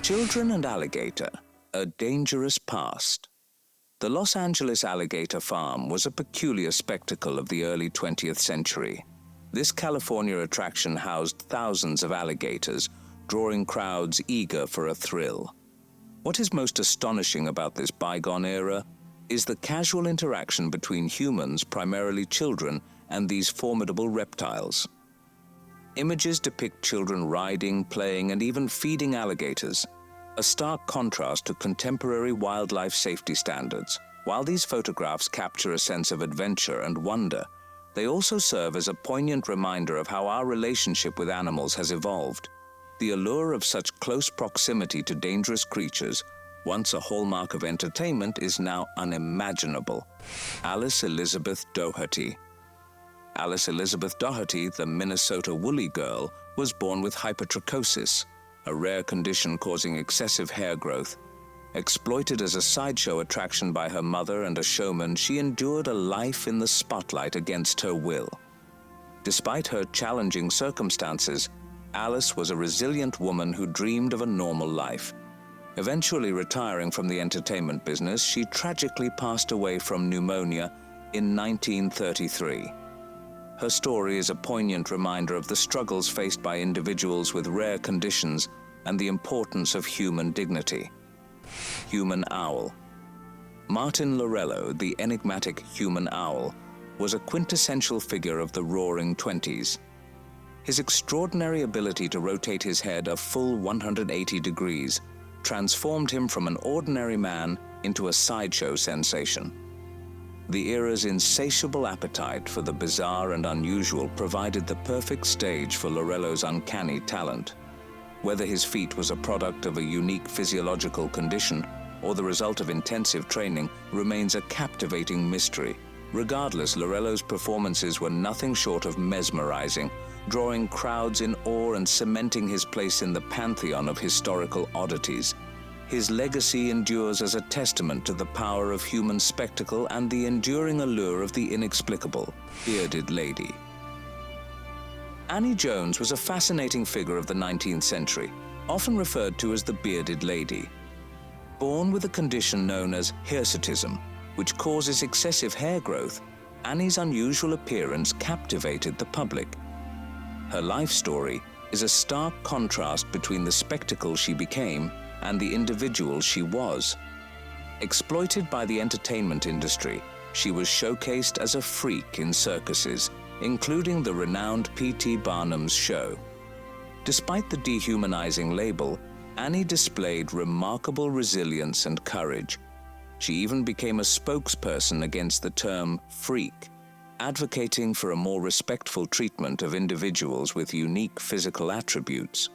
Children and alligator, a dangerous past. The Los Angeles Alligator Farm was a peculiar spectacle of the early 20th century. This California attraction housed thousands of alligators, drawing crowds eager for a thrill. What is most astonishing about this bygone era is the casual interaction between humans, primarily children, and these formidable reptiles. Images depict children riding, playing, and even feeding alligators, a stark contrast to contemporary wildlife safety standards. While these photographs capture a sense of adventure and wonder, they also serve as a poignant reminder of how our relationship with animals has evolved. The allure of such close proximity to dangerous creatures, once a hallmark of entertainment, is now unimaginable. Alice Elizabeth Doherty. Alice Elizabeth Doherty, the Minnesota woolly girl, was born with hypertrichosis, a rare condition causing excessive hair growth. Exploited as a sideshow attraction by her mother and a showman, she endured a life in the spotlight against her will. Despite her challenging circumstances, Alice was a resilient woman who dreamed of a normal life. Eventually retiring from the entertainment business, she tragically passed away from pneumonia in 1933. Her story is a poignant reminder of the struggles faced by individuals with rare conditions and the importance of human dignity. Human owl. Martin Lorello, the enigmatic human owl, was a quintessential figure of the Roaring Twenties. His extraordinary ability to rotate his head a full 180 degrees transformed him from an ordinary man into a sideshow sensation. The era's insatiable appetite for the bizarre and unusual provided the perfect stage for Lorello's uncanny talent. Whether his feat was a product of a unique physiological condition or the result of intensive training remains a captivating mystery. Regardless, Lorello's performances were nothing short of mesmerizing, drawing crowds in awe and cementing his place in the pantheon of historical oddities. His legacy endures as a testament to the power of human spectacle and the enduring allure of the inexplicable, bearded lady. Annie Jones was a fascinating figure of the 19th century, often referred to as the bearded lady. Born with a condition known as hirsutism, which causes excessive hair growth, Annie's unusual appearance captivated the public. Her life story is a stark contrast between the spectacle she became and the individual she was. Exploited by the entertainment industry, she was showcased as a freak in circuses, including the renowned P.T. Barnum's show. Despite the dehumanizing label, Annie displayed remarkable resilience and courage. She even became a spokesperson against the term freak, advocating for a more respectful treatment of individuals with unique physical attributes.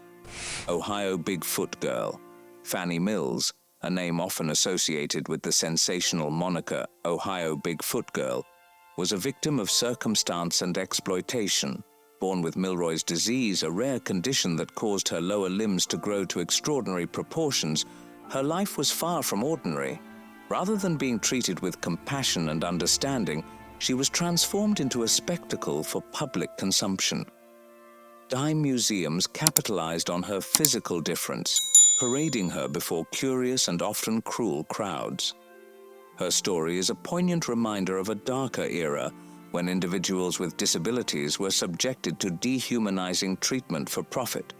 Ohio Bigfoot Girl. Fannie Mills, a name often associated with the sensational moniker Ohio Bigfoot Girl, was a victim of circumstance and exploitation. Born with Milroy's disease, a rare condition that caused her lower limbs to grow to extraordinary proportions, her life was far from ordinary. Rather than being treated with compassion and understanding, she was transformed into a spectacle for public consumption. Dime museums capitalized on her physical difference, parading her before curious and often cruel crowds. Her story is a poignant reminder of a darker era when individuals with disabilities were subjected to dehumanizing treatment for profit.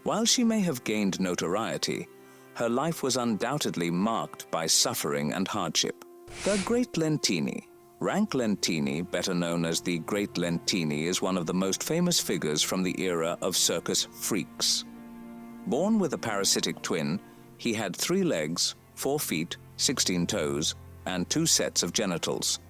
While she may have gained notoriety, her life was undoubtedly marked by suffering and hardship. The Great Lentini. Rank Lentini, better known as the Great Lentini, is one of the most famous figures from the era of circus freaks. Born with a parasitic twin, he had 3 legs, 4 feet, 16 toes, and 2 sets of genitals.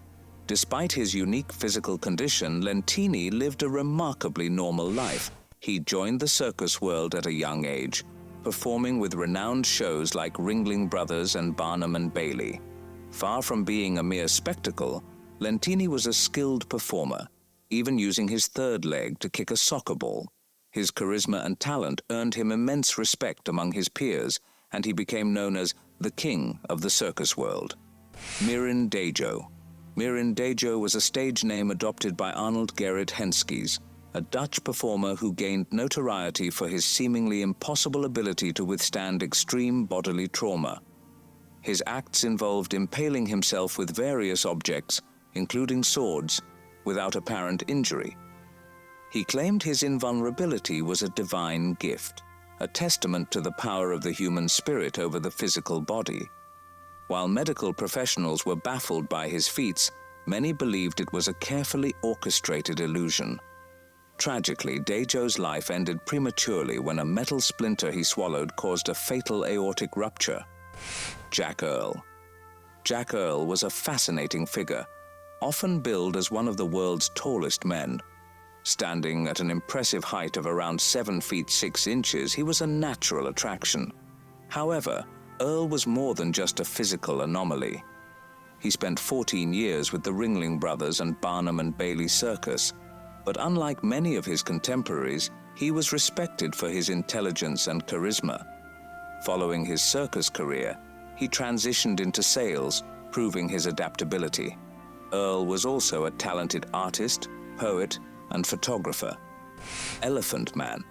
Despite his unique physical condition, Lentini lived a remarkably normal life. He joined the circus world at a young age, performing with renowned shows like Ringling Brothers and Barnum and Bailey. Far from being a mere spectacle, Lentini was a skilled performer, even using his 3rd leg to kick a soccer ball. His charisma and talent earned him immense respect among his peers, and he became known as the king of the circus world. Mirren Dejoe. Mirren Dejoe was a stage name adopted by Arnold Gerrit Henskes, a Dutch performer who gained notoriety for his seemingly impossible ability to withstand extreme bodily trauma. His acts involved impaling himself with various objects, including swords, without apparent injury. He claimed his invulnerability was a divine gift, a testament to the power of the human spirit over the physical body. While medical professionals were baffled by his feats, many believed it was a carefully orchestrated illusion. Tragically, Dejo's life ended prematurely when a metal splinter he swallowed caused a fatal aortic rupture. Jack Earl. Jack Earl was a fascinating figure, often billed as one of the world's tallest men. Standing at an impressive height of around 7 feet 6 inches, he was a natural attraction. However, Earl was more than just a physical anomaly. He spent 14 years with the Ringling Brothers and Barnum and Bailey Circus, but unlike many of his contemporaries, he was respected for his intelligence and charisma. Following his circus career, he transitioned into sales, proving his adaptability. Earl was also a talented artist, poet, and photographer. Elephant Man.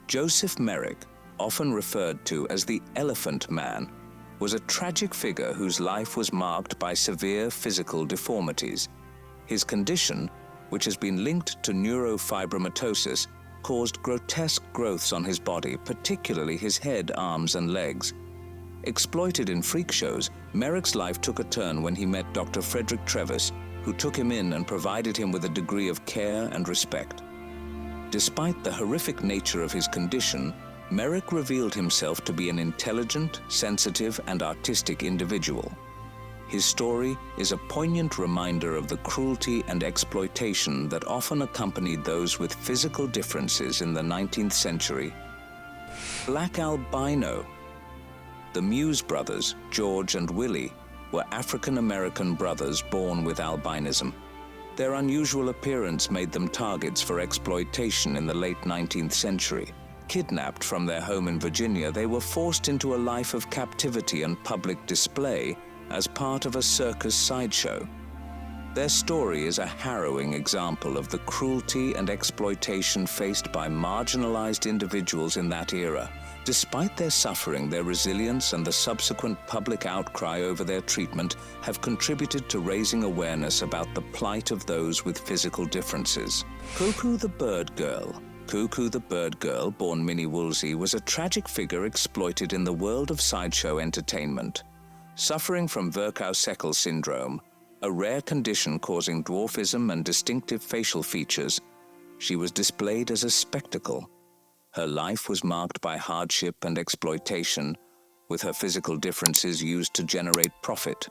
Joseph Merrick, often referred to as the Elephant Man, was a tragic figure whose life was marked by severe physical deformities. His condition, which has been linked to neurofibromatosis, caused grotesque growths on his body, particularly his head, arms, and legs. Exploited in freak shows, Merrick's life took a turn when he met Dr. Frederick Trevis, who took him in and provided him with a degree of care and respect. Despite the horrific nature of his condition, Merrick revealed himself to be an intelligent, sensitive, and artistic individual. His story is a poignant reminder of the cruelty and exploitation that often accompanied those with physical differences in the 19th century. Black Albino. The Muse brothers, George and Willie, were African-American brothers born with albinism. Their unusual appearance made them targets for exploitation in the late 19th century. Kidnapped from their home in Virginia, they were forced into a life of captivity and public display as part of a circus sideshow. Their story is a harrowing example of the cruelty and exploitation faced by marginalized individuals in that era. Despite their suffering, their resilience and the subsequent public outcry over their treatment have contributed to raising awareness about the plight of those with physical differences. Cuckoo the Bird Girl. Cuckoo the Bird Girl, born Minnie Woolsey, was a tragic figure exploited in the world of sideshow entertainment. Suffering from Virchow-Seckel syndrome, a rare condition causing dwarfism and distinctive facial features, she was displayed as a spectacle. Her life was marked by hardship and exploitation, with her physical differences used to generate profit.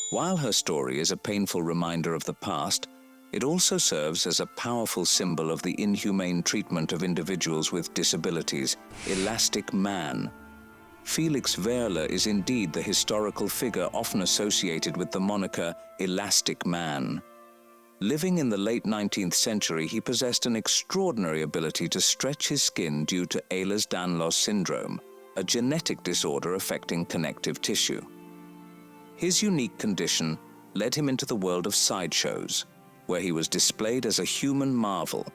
While her story is a painful reminder of the past, it also serves as a powerful symbol of the inhumane treatment of individuals with disabilities. Elastic Man. Felix Wehrle is indeed the historical figure often associated with the moniker Elastic Man. Living in the late 19th century, he possessed an extraordinary ability to stretch his skin due to Ehlers-Danlos syndrome, a genetic disorder affecting connective tissue. His unique condition led him into the world of sideshows, where he was displayed as a human marvel.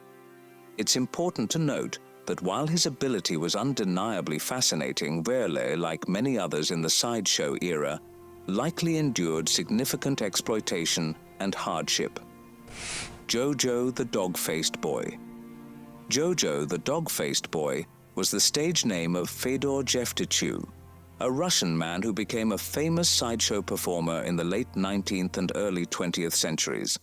It's important to note that while his ability was undeniably fascinating, Wehrle, like many others in the sideshow era, likely endured significant exploitation and hardship. Jojo the Dog-Faced Boy. Jojo the Dog-Faced Boy was the stage name of Fedor Jevtichew, a Russian man who became a famous sideshow performer in the late 19th and early 20th centuries.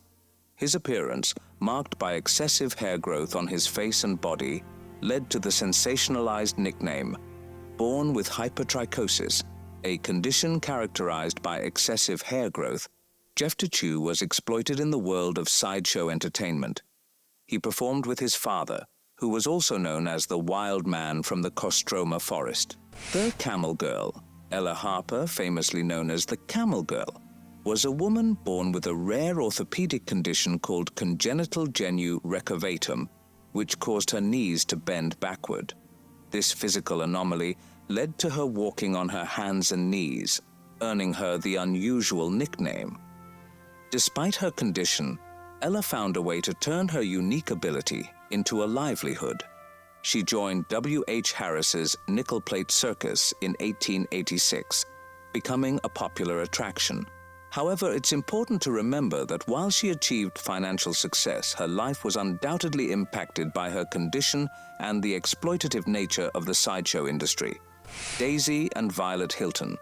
His appearance, marked by excessive hair growth on his face and body, led to the sensationalized nickname, born with hypertrichosis, a condition characterized by excessive hair growth. Jevtichew was exploited in the world of sideshow entertainment. He performed with his father, who was also known as the Wild Man from the Kostroma Forest. The Camel Girl. Ella Harper, famously known as the Camel Girl, was a woman born with a rare orthopedic condition called congenital genu recurvatum, which caused her knees to bend backward. This physical anomaly led to her walking on her hands and knees, earning her the unusual nickname. Despite her condition, Ella found a way to turn her unique ability into a livelihood. She joined W.H. Harris's Nickel Plate Circus in 1886, becoming a popular attraction. However, it's important to remember that while she achieved financial success, her life was undoubtedly impacted by her condition and the exploitative nature of the sideshow industry. Daisy and Violet Hilton.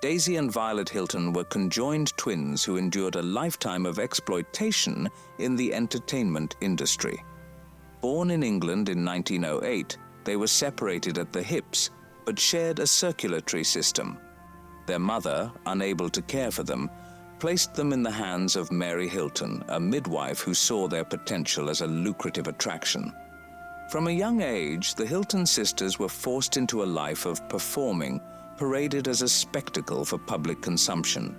Daisy and Violet Hilton were conjoined twins who endured a lifetime of exploitation in the entertainment industry. Born in England in 1908, they were separated at the hips, but shared a circulatory system. Their mother, unable to care for them, placed them in the hands of Mary Hilton, a midwife who saw their potential as a lucrative attraction. From a young age, the Hilton sisters were forced into a life of performing, paraded as a spectacle for public consumption.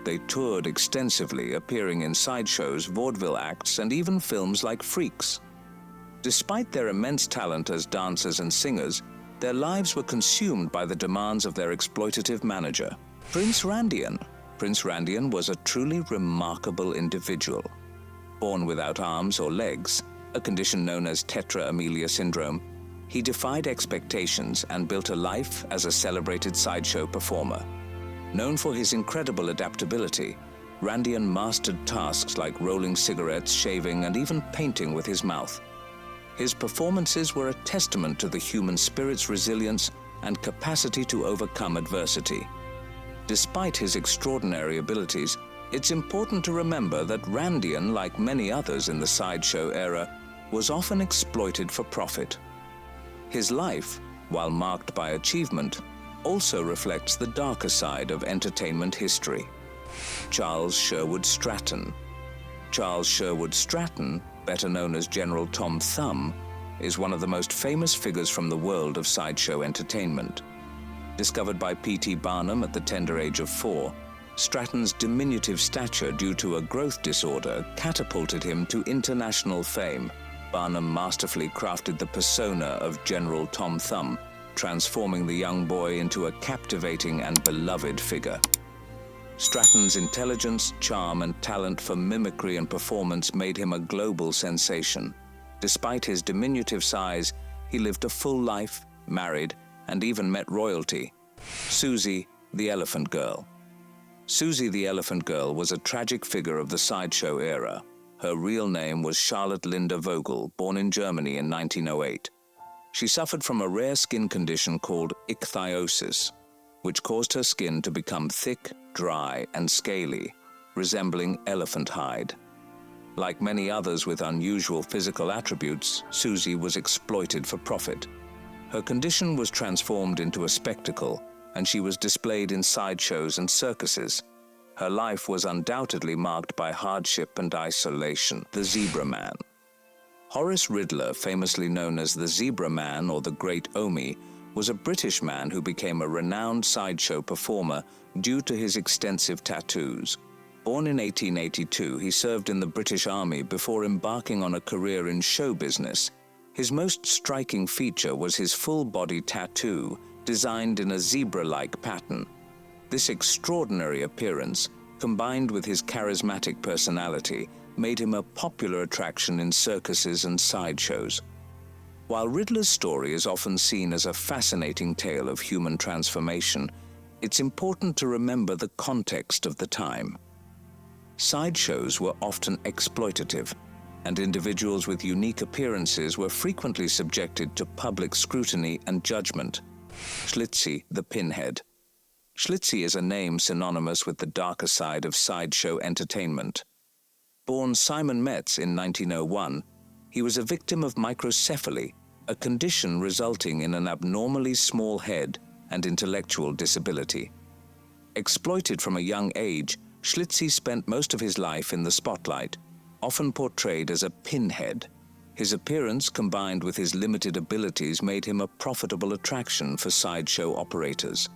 They toured extensively, appearing in sideshows, vaudeville acts, and even films like Freaks. Despite their immense talent as dancers and singers, their lives were consumed by the demands of their exploitative manager, Prince Randian. Prince Randian was a truly remarkable individual. Born without arms or legs, a condition known as tetra amelia syndrome, he defied expectations and built a life as a celebrated sideshow performer. Known for his incredible adaptability, Randian mastered tasks like rolling cigarettes, shaving, and even painting with his mouth. His performances were a testament to the human spirit's resilience and capacity to overcome adversity. Despite his extraordinary abilities, it's important to remember that Randian, like many others in the sideshow era, was often exploited for profit. His life, while marked by achievement, also reflects the darker side of entertainment history. Charles Sherwood Stratton. Charles Sherwood Stratton, better known as General Tom Thumb, is one of the most famous figures from the world of sideshow entertainment. Discovered by P.T. Barnum at the tender age of 4, Stratton's diminutive stature due to a growth disorder catapulted him to international fame. Barnum masterfully crafted the persona of General Tom Thumb, transforming the young boy into a captivating and beloved figure. Stratton's intelligence, charm, and talent for mimicry and performance made him a global sensation. Despite his diminutive size, he lived a full life, married, and even met royalty. Susie, the Elephant Girl. Susie the Elephant Girl was a tragic figure of the sideshow era. Her real name was Charlotte Linda Vogel, born in Germany in 1908. She suffered from a rare skin condition called ichthyosis, which caused her skin to become thick, dry, and scaly, resembling elephant hide. Like many others with unusual physical attributes, Susie was exploited for profit. Her condition was transformed into a spectacle, and she was displayed in sideshows and circuses. Her life was undoubtedly marked by hardship and isolation. The Zebra Man. Horace Ridler, famously known as the Zebra Man or the Great Omi, was a British man who became a renowned sideshow performer due to his extensive tattoos. Born in 1882, he served in the British Army before embarking on a career in show business. His most striking feature was his full-body tattoo, designed in a zebra-like pattern. This extraordinary appearance, combined with his charismatic personality, made him a popular attraction in circuses and sideshows. While Ridler's story is often seen as a fascinating tale of human transformation, it's important to remember the context of the time. Sideshows were often exploitative, and individuals with unique appearances were frequently subjected to public scrutiny and judgment. Schlitzie the Pinhead. Schlitzie is a name synonymous with the darker side of sideshow entertainment. Born Simon Metz in 1901, he was a victim of microcephaly, a condition resulting in an abnormally small head and intellectual disability. Exploited from a young age, Schlitzie spent most of his life in the spotlight, often portrayed as a pinhead. His appearance, combined with his limited abilities, made him a profitable attraction for sideshow operators.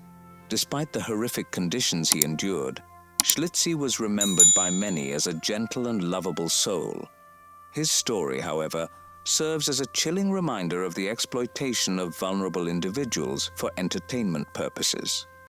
Despite the horrific conditions he endured, Schlitzie was remembered by many as a gentle and lovable soul. His story, however, serves as a chilling reminder of the exploitation of vulnerable individuals for entertainment purposes.